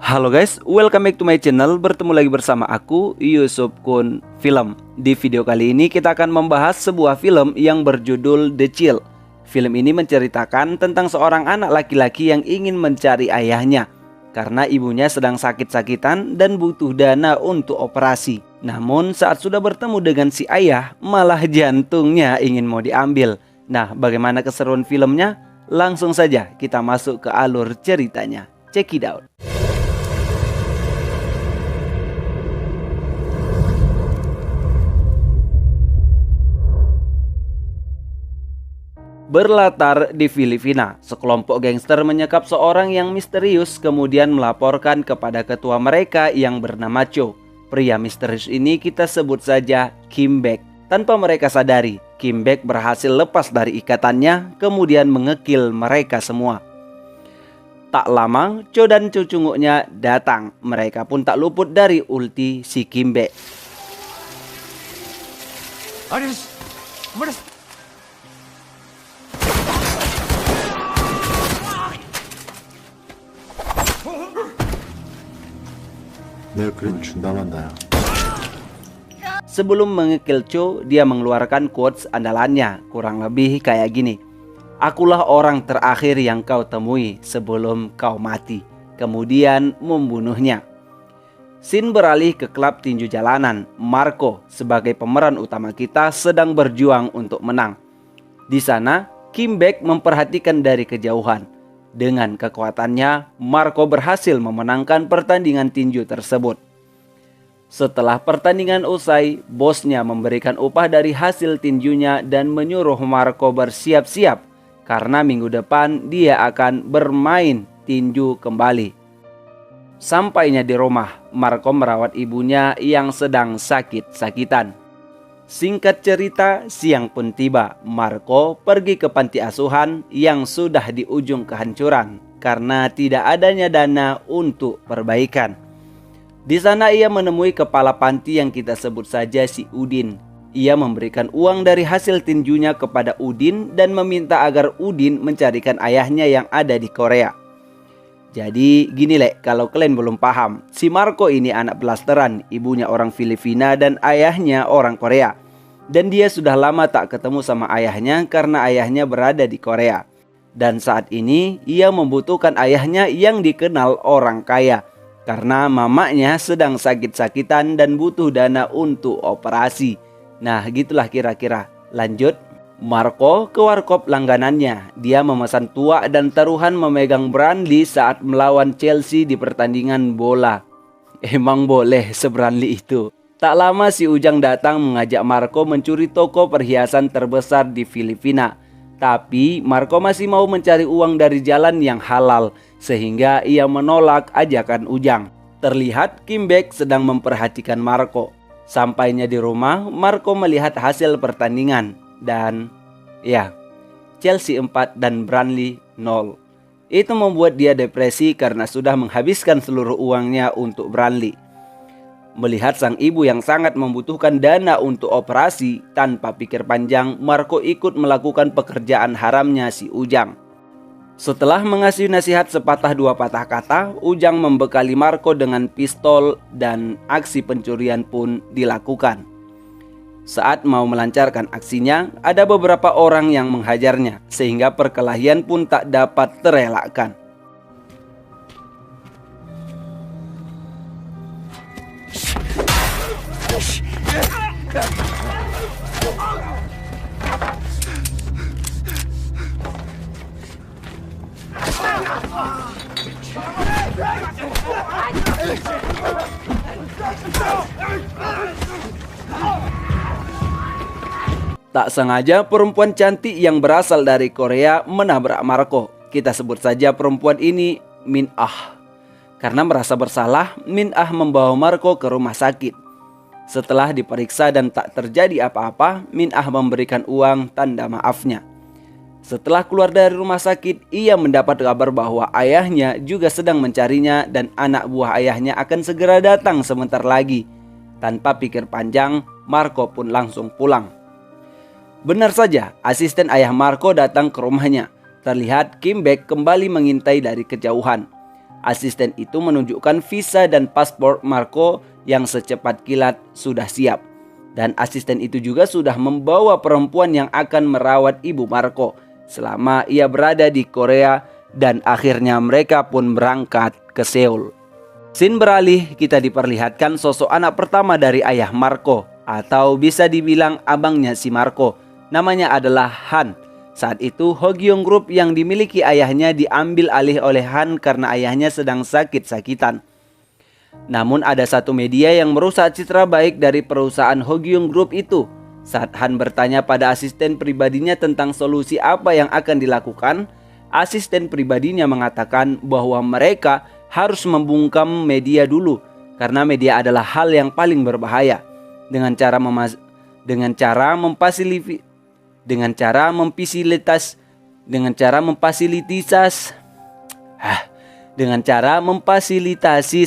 Halo guys, welcome back to my channel. Bertemu lagi bersama aku, Yusuf Kun Film. Di video kali ini kita akan membahas sebuah film yang berjudul The Chill. Film ini menceritakan tentang seorang anak laki-laki yang ingin mencari ayahnya karena ibunya sedang sakit-sakitan dan butuh dana untuk operasi. Namun saat sudah bertemu dengan si ayah, malah jantungnya ingin mau diambil. Nah, bagaimana keseruan filmnya? Langsung saja kita masuk ke alur ceritanya. Check it out. Berlatar di Filipina, sekelompok gangster menyekap seorang yang misterius kemudian melaporkan kepada ketua mereka yang bernama Cho. Pria misterius ini kita sebut saja Kim Bek. Tanpa mereka sadari, Kim Bek berhasil lepas dari ikatannya kemudian mengekil mereka semua. Tak lama, Cho dan cucunguknya datang. Mereka pun tak luput dari ulti si Kim Bek. Sebelum mengekil Cho, dia mengeluarkan quotes andalannya, kurang lebih kayak gini. Akulah orang terakhir yang kau temui sebelum kau mati. Kemudian membunuhnya. Scene beralih ke klub tinju jalanan. Marco sebagai pemeran utama kita sedang berjuang untuk menang. Di sana, Kim Bek memperhatikan dari kejauhan. Dengan kekuatannya, Marco berhasil memenangkan pertandingan tinju tersebut. Setelah pertandingan usai, bosnya memberikan upah dari hasil tinjunya dan menyuruh Marco bersiap-siap karena minggu depan dia akan bermain tinju kembali. Sampainya di rumah, Marco merawat ibunya yang sedang sakit-sakitan. Singkat cerita, siang pun tiba. Marco pergi ke panti asuhan yang sudah di ujung kehancuran karena tidak adanya dana untuk perbaikan. Di sana ia menemui kepala panti yang kita sebut saja si Udin. Ia memberikan uang dari hasil tinjunya kepada Udin dan meminta agar Udin mencarikan ayahnya yang ada di Korea. Jadi gini lek, kalau kalian belum paham, si Marco ini anak blasteran, ibunya orang Filipina dan ayahnya orang Korea. Dan dia sudah lama tak ketemu sama ayahnya karena ayahnya berada di Korea. Dan saat ini ia membutuhkan ayahnya yang dikenal orang kaya karena mamanya sedang sakit-sakitan dan butuh dana untuk operasi. Nah, gitulah kira-kira. Lanjut. Marco ke warkop langganannya. Dia memesan tuak dan taruhan memegang Branly saat melawan Chelsea di pertandingan bola. Emang boleh se-Branly itu. Tak lama si Ujang datang mengajak Marco mencuri toko perhiasan terbesar di Filipina. Tapi Marco masih mau mencari uang dari jalan yang halal sehingga ia menolak ajakan Ujang. Terlihat Kim Bek sedang memperhatikan Marco. Sampainya di rumah, Marco melihat hasil pertandingan. Dan ya, Chelsea 4 dan Branly 0. Itu membuat dia depresi karena sudah menghabiskan seluruh uangnya untuk Branly. Melihat sang ibu yang sangat membutuhkan dana untuk operasi, tanpa pikir panjang, Marco ikut melakukan pekerjaan haramnya si Ujang. Setelah mengasih nasihat sepatah dua patah kata, Ujang membekali Marco dengan pistol dan aksi pencurian pun dilakukan. Saat mau melancarkan aksinya, ada beberapa orang yang menghajarnya, sehingga perkelahian pun tak dapat terelakkan. Tak sengaja perempuan cantik yang berasal dari Korea menabrak Marco. Kita sebut saja perempuan ini Min Ah. Karena merasa bersalah, Min Ah membawa Marco ke rumah sakit. Setelah diperiksa dan tak terjadi apa-apa, Min Ah memberikan uang tanda maafnya. Setelah keluar dari rumah sakit, ia mendapat kabar bahwa ayahnya juga sedang mencarinya dan anak buah ayahnya akan segera datang sebentar lagi. Tanpa pikir panjang, Marco pun langsung pulang. Benar saja, asisten ayah Marco datang ke rumahnya. Terlihat Kim Bek kembali mengintai dari kejauhan. Asisten itu menunjukkan visa dan paspor Marco yang secepat kilat sudah siap. Dan asisten itu juga sudah membawa perempuan yang akan merawat ibu Marco selama ia berada di Korea, dan akhirnya mereka pun berangkat ke Seoul. Scene beralih, kita diperlihatkan sosok anak pertama dari ayah Marco, atau bisa dibilang abangnya si Marco. Namanya adalah Han. Saat itu Hogyong Group yang dimiliki ayahnya diambil alih oleh Han karena ayahnya sedang sakit-sakitan. Namun ada satu media yang merusak citra baik dari perusahaan Hogyong Group itu. Saat Han bertanya pada asisten pribadinya tentang solusi apa yang akan dilakukan, asisten pribadinya mengatakan bahwa mereka harus membungkam media dulu karena media adalah hal yang paling berbahaya. Dengan cara memfasilitasi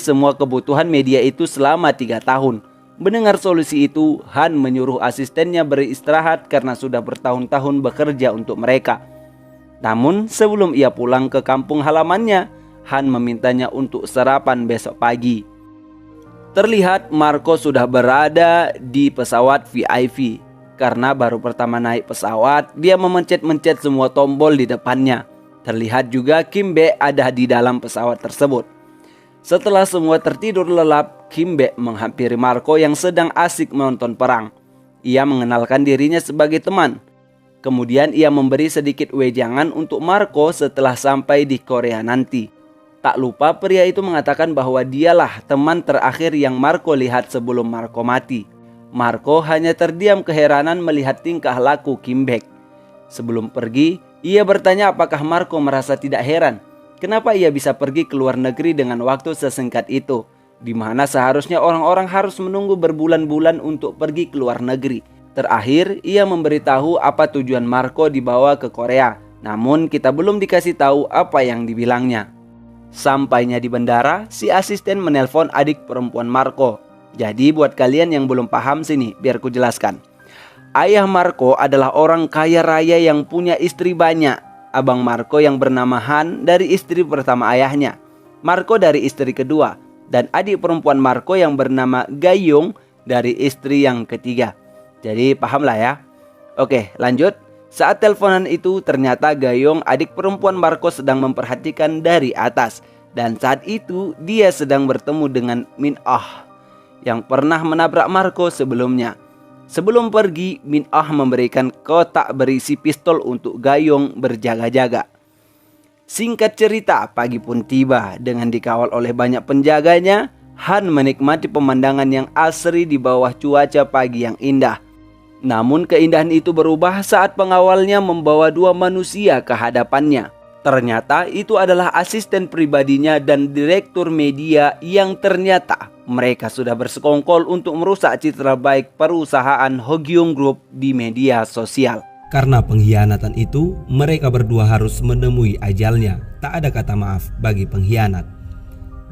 semua kebutuhan media itu selama 3 tahun. Mendengar solusi itu, Han menyuruh asistennya beristirahat karena sudah bertahun-tahun bekerja untuk mereka. Namun sebelum ia pulang ke kampung halamannya, Han memintanya untuk sarapan besok pagi. Terlihat Marco sudah berada di pesawat VIP. Karena baru pertama naik pesawat, dia memencet-mencet semua tombol di depannya. Terlihat juga Kim Baek ada di dalam pesawat tersebut. Setelah semua tertidur lelap, Kim Baek menghampiri Marco yang sedang asik menonton perang. Ia mengenalkan dirinya sebagai teman. Kemudian ia memberi sedikit wejangan untuk Marco setelah sampai di Korea nanti. Tak lupa pria itu mengatakan bahwa dialah teman terakhir yang Marco lihat sebelum Marco mati. Marco hanya terdiam keheranan melihat tingkah laku Kim Baek. Sebelum pergi, ia bertanya apakah Marco merasa tidak heran. Kenapa ia bisa pergi ke luar negeri dengan waktu sesingkat itu, di mana seharusnya orang-orang harus menunggu berbulan-bulan untuk pergi ke luar negeri. Terakhir, ia memberitahu apa tujuan Marco dibawa ke Korea. Namun kita belum dikasih tahu apa yang dibilangnya. Sampainya di bandara, si asisten menelpon adik perempuan Marco. Jadi buat kalian yang belum paham sini, biar ku jelaskan. Ayah Marco adalah orang kaya raya yang punya istri banyak. Abang Marco yang bernama Han dari istri pertama ayahnya, Marco dari istri kedua, dan adik perempuan Marco yang bernama Gayung dari istri yang ketiga. Jadi pahamlah ya. Oke, lanjut. Saat teleponan itu ternyata Gayung adik perempuan Marco sedang memperhatikan dari atas. Dan saat itu dia sedang bertemu dengan Min Ah yang pernah menabrak Marco sebelumnya. Sebelum pergi, Min Ah memberikan kotak berisi pistol untuk Gayung berjaga-jaga. Singkat cerita, pagi pun tiba. Dengan dikawal oleh banyak penjaganya, Han menikmati pemandangan yang asri di bawah cuaca pagi yang indah. Namun keindahan itu berubah saat pengawalnya membawa 2 manusia ke hadapannya. Ternyata itu adalah asisten pribadinya dan direktur media yang ternyata mereka sudah bersekongkol untuk merusak citra baik perusahaan Hogyong Group di media sosial. Karena pengkhianatan itu, mereka berdua harus menemui ajalnya. Tak ada kata maaf bagi pengkhianat.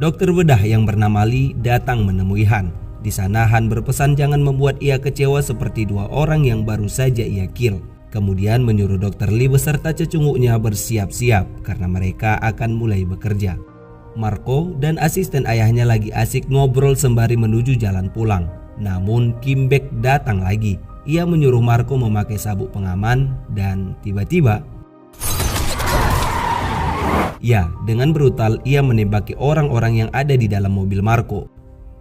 Dokter bedah yang bernama Lee datang menemui Han. Di sana Han berpesan jangan membuat ia kecewa seperti 2 orang yang baru saja ia kill. Kemudian menyuruh Dokter Lee beserta cecunguknya bersiap-siap karena mereka akan mulai bekerja. Marco dan asisten ayahnya lagi asik ngobrol sembari menuju jalan pulang. Namun Kim Baek datang lagi. Ia menyuruh Marco memakai sabuk pengaman dan tiba-tiba, ya, dengan brutal ia menembaki orang-orang yang ada di dalam mobil Marco.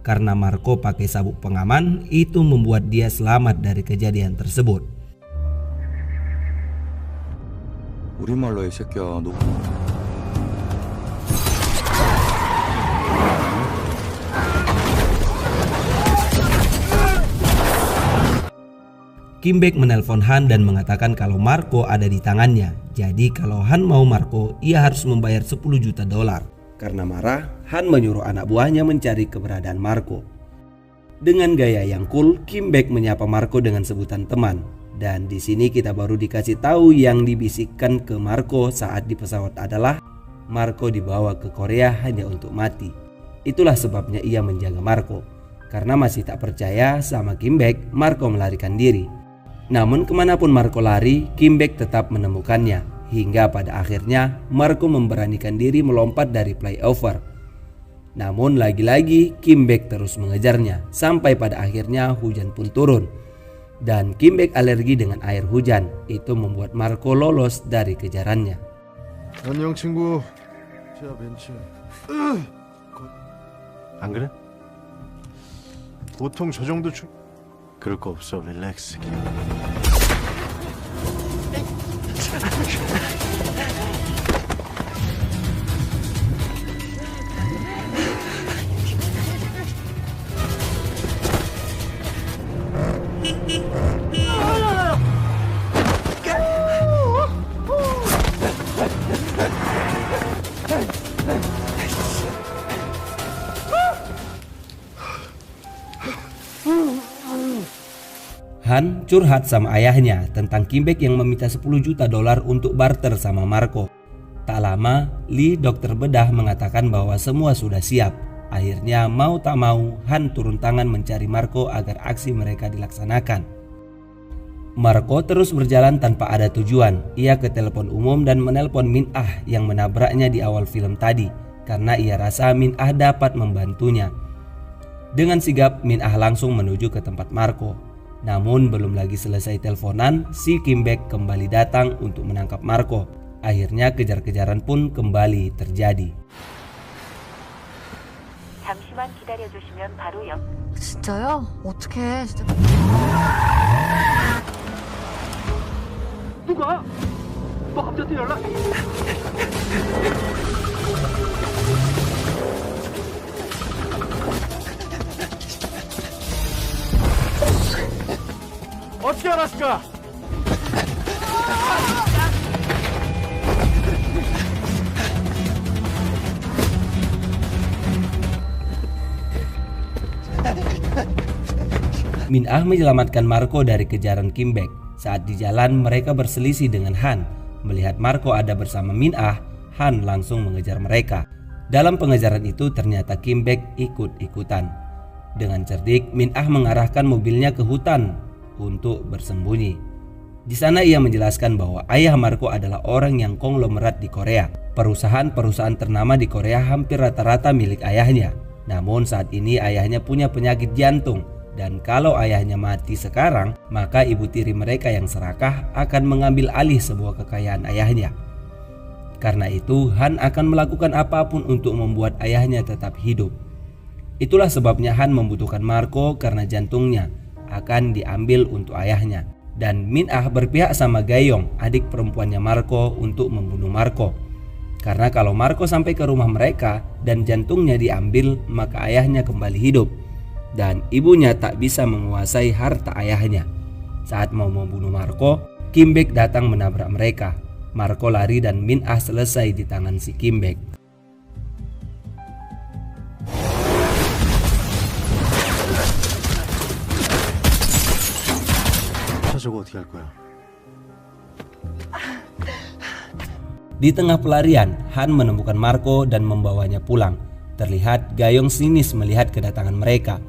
Karena Marco pakai sabuk pengaman, itu membuat dia selamat dari kejadian tersebut. 우리말로 이 새끼야 너 Kim Baek menelpon Han dan mengatakan kalau Marco ada di tangannya. Jadi kalau Han mau Marco, ia harus membayar $10 juta. Karena marah, Han menyuruh anak buahnya mencari keberadaan Marco. Dengan gaya yang cool, Kim Baek menyapa Marco dengan sebutan teman. Dan di sini kita baru dikasih tahu yang dibisikkan ke Marco saat di pesawat adalah Marco dibawa ke Korea hanya untuk mati. Itulah sebabnya ia menjaga Marco. Karena masih tak percaya sama Kim Baek, Marco melarikan diri. Namun kemanapun Marco lari, Kim Baek tetap menemukannya. Hingga pada akhirnya Marco memberanikan diri melompat dari flyover. Namun lagi-lagi Kim Bek terus mengejarnya sampai pada akhirnya hujan pun turun. Dan Kim Bek alergi dengan air hujan. Itu membuat Marco lolos dari kejarannya. 안녕 친구. 자 벤츠. 안 그래? 보통 저 정도 그럴 거 없어. 릴렉스. Han curhat sama ayahnya tentang Kim Bek yang meminta 10 juta dolar untuk barter sama Marco. Tak lama, Lee dokter bedah mengatakan bahwa semua sudah siap. Akhirnya mau tak mau Han turun tangan mencari Marco agar aksi mereka dilaksanakan. Marco terus berjalan tanpa ada tujuan. Ia ke telepon umum dan menelpon Min Ah yang menabraknya di awal film tadi karena ia rasa Min Ah dapat membantunya. Dengan sigap Min Ah langsung menuju ke tempat Marco. Namun belum lagi selesai teleponan, si Kim Bek kembali datang untuk menangkap Marco. Akhirnya kejar-kejaran pun kembali terjadi. 잠시만 기다려주시면 바로 진짜요? 어떡해 진짜. 누가? 너 갑자기 연락? 어떻게 알았을까? Min Ah menyelamatkan Marco dari kejaran Kim Bek. Saat di jalan mereka berselisih dengan Han. Melihat Marco ada bersama Min Ah, Han langsung mengejar mereka. Dalam pengejaran itu ternyata Kim Bek ikut-ikutan. Dengan cerdik, Min Ah mengarahkan mobilnya ke hutan untuk bersembunyi. Di sana ia menjelaskan bahwa ayah Marco adalah orang yang konglomerat di Korea. Perusahaan-perusahaan ternama di Korea hampir rata-rata milik ayahnya. Namun saat ini ayahnya punya penyakit jantung. Dan kalau ayahnya mati sekarang, maka ibu tiri mereka yang serakah akan mengambil alih semua kekayaan ayahnya. Karena itu, Han akan melakukan apapun untuk membuat ayahnya tetap hidup. Itulah sebabnya Han membutuhkan Marco karena jantungnya akan diambil untuk ayahnya. Dan Min Ah berpihak sama Gayong, adik perempuannya Marco, untuk membunuh Marco. Karena kalau Marco sampai ke rumah mereka dan jantungnya diambil, maka ayahnya kembali hidup. Dan ibunya tak bisa menguasai harta ayahnya. Saat mau membunuh Marco, Kim Bek datang menabrak mereka. Marco lari dan Min Ah selesai di tangan si Kim Bek. 저거 어떻게 할 거야? Di tengah pelarian, Han menemukan Marco dan membawanya pulang. Terlihat Gayong sinis melihat kedatangan mereka.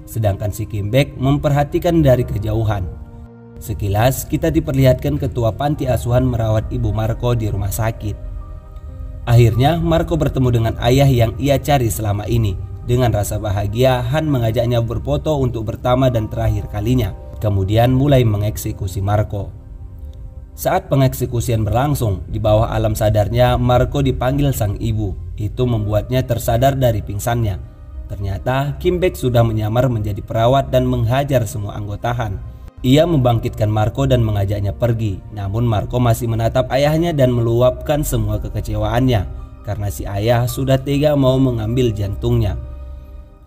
Sedangkan si Kim Bek memperhatikan dari kejauhan. Sekilas kita diperlihatkan ketua panti asuhan merawat ibu Marco di rumah sakit. Akhirnya Marco bertemu dengan ayah yang ia cari selama ini. Dengan rasa bahagia, Han mengajaknya berfoto untuk pertama dan terakhir kalinya. Kemudian mulai mengeksekusi Marco. Saat pengeksekusian berlangsung, di bawah alam sadarnya Marco dipanggil sang ibu. Itu membuatnya tersadar dari pingsannya. Ternyata Kim Bek sudah menyamar menjadi perawat dan menghajar semua anggota Han. Ia membangkitkan Marco dan mengajaknya pergi. Namun Marco masih menatap ayahnya dan meluapkan semua kekecewaannya karena si ayah sudah tega mau mengambil jantungnya.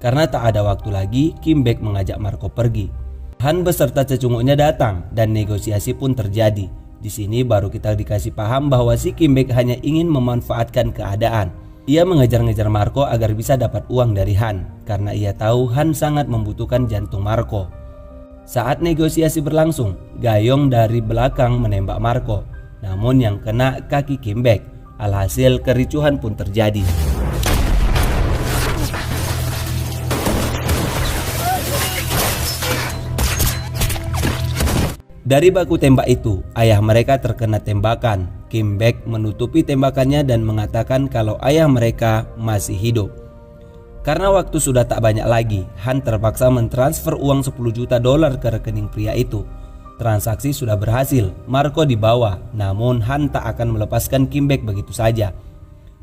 Karena tak ada waktu lagi, Kim Bek mengajak Marco pergi. Han beserta cecunguknya datang dan negosiasi pun terjadi. Di sini baru kita dikasih paham bahwa si Kim Bek hanya ingin memanfaatkan keadaan. Ia mengejar-ngejar Marco agar bisa dapat uang dari Han karena ia tahu Han sangat membutuhkan jantung Marco. Saat negosiasi berlangsung, Gayong dari belakang menembak Marco. Namun yang kena kaki Kim Bek. Alhasil kericuhan pun terjadi. Dari baku tembak itu, ayah mereka terkena tembakan. Kim Bek menutupi tembakannya dan mengatakan kalau ayah mereka masih hidup. Karena waktu sudah tak banyak lagi, Han terpaksa mentransfer uang 10 juta dolar ke rekening pria itu. Transaksi sudah berhasil, Marco dibawa, namun Han tak akan melepaskan Kim Baek begitu saja.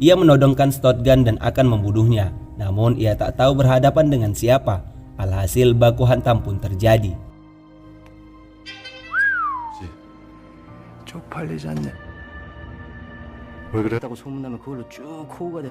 Ia menodongkan shotgun dan akan membunuhnya, namun ia tak tahu berhadapan dengan siapa. Alhasil baku hantam pun terjadi. 쪽팔리지 않냐? 왜 그래? 다고 소문나면 그걸로 쭉 호구가 돼.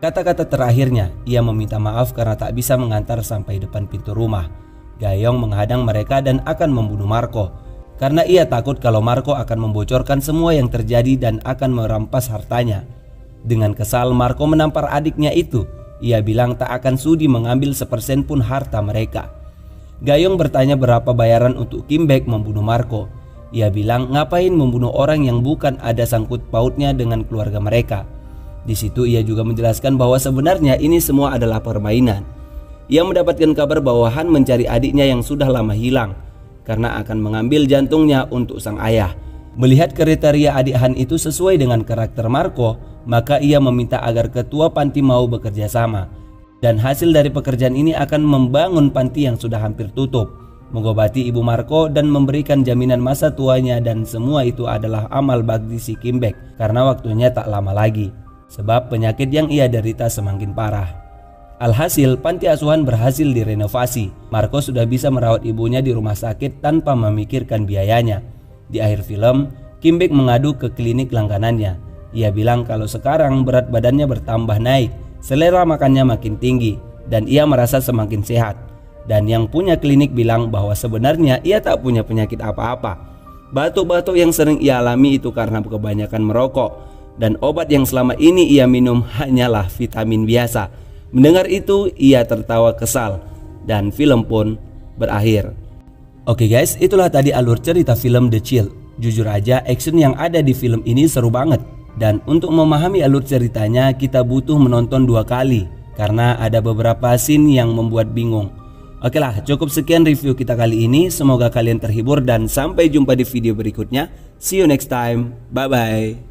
Kata-kata terakhirnya, ia meminta maaf karena tak bisa mengantar sampai depan pintu rumah. Gayong menghadang mereka dan akan membunuh Marco, karena ia takut kalau Marco akan membocorkan semua yang terjadi dan akan merampas hartanya. Dengan kesal, Marco menampar adiknya itu. Ia bilang tak akan sudi mengambil sepersen pun harta mereka. Gayong bertanya berapa bayaran untuk Kim Baek membunuh Marco. Ia bilang ngapain membunuh orang yang bukan ada sangkut pautnya dengan keluarga mereka. Di situ ia juga menjelaskan bahwa sebenarnya ini semua adalah permainan. Ia mendapatkan kabar bahwa Han mencari adiknya yang sudah lama hilang karena akan mengambil jantungnya untuk sang ayah. Melihat kriteria adik Han itu sesuai dengan karakter Marco, maka ia meminta agar ketua panti mau bekerja sama. Dan hasil dari pekerjaan ini akan membangun panti yang sudah hampir tutup, mengobati ibu Marco dan memberikan jaminan masa tuanya, dan semua itu adalah amal bakti si Kim Baek karena waktunya tak lama lagi. Sebab penyakit yang ia derita semakin parah. Alhasil panti asuhan berhasil direnovasi. Marco sudah bisa merawat ibunya di rumah sakit tanpa memikirkan biayanya. Di akhir film, Kim Baek mengadu ke klinik langganannya. Ia bilang kalau sekarang berat badannya bertambah naik, selera makannya makin tinggi, dan ia merasa semakin sehat. Dan yang punya klinik bilang bahwa sebenarnya ia tak punya penyakit apa-apa. Batuk-batuk yang sering ia alami itu karena kebanyakan merokok. Dan obat yang selama ini ia minum hanyalah vitamin biasa. Mendengar itu ia tertawa kesal dan film pun berakhir. Oke guys, itulah tadi alur cerita film The Chill. Jujur aja action yang ada di film ini seru banget. Dan untuk memahami alur ceritanya kita butuh menonton 2 kali karena ada beberapa scene yang membuat bingung. Oke lah, cukup sekian review kita kali ini. Semoga kalian terhibur dan sampai jumpa di video berikutnya. See you next time. Bye bye.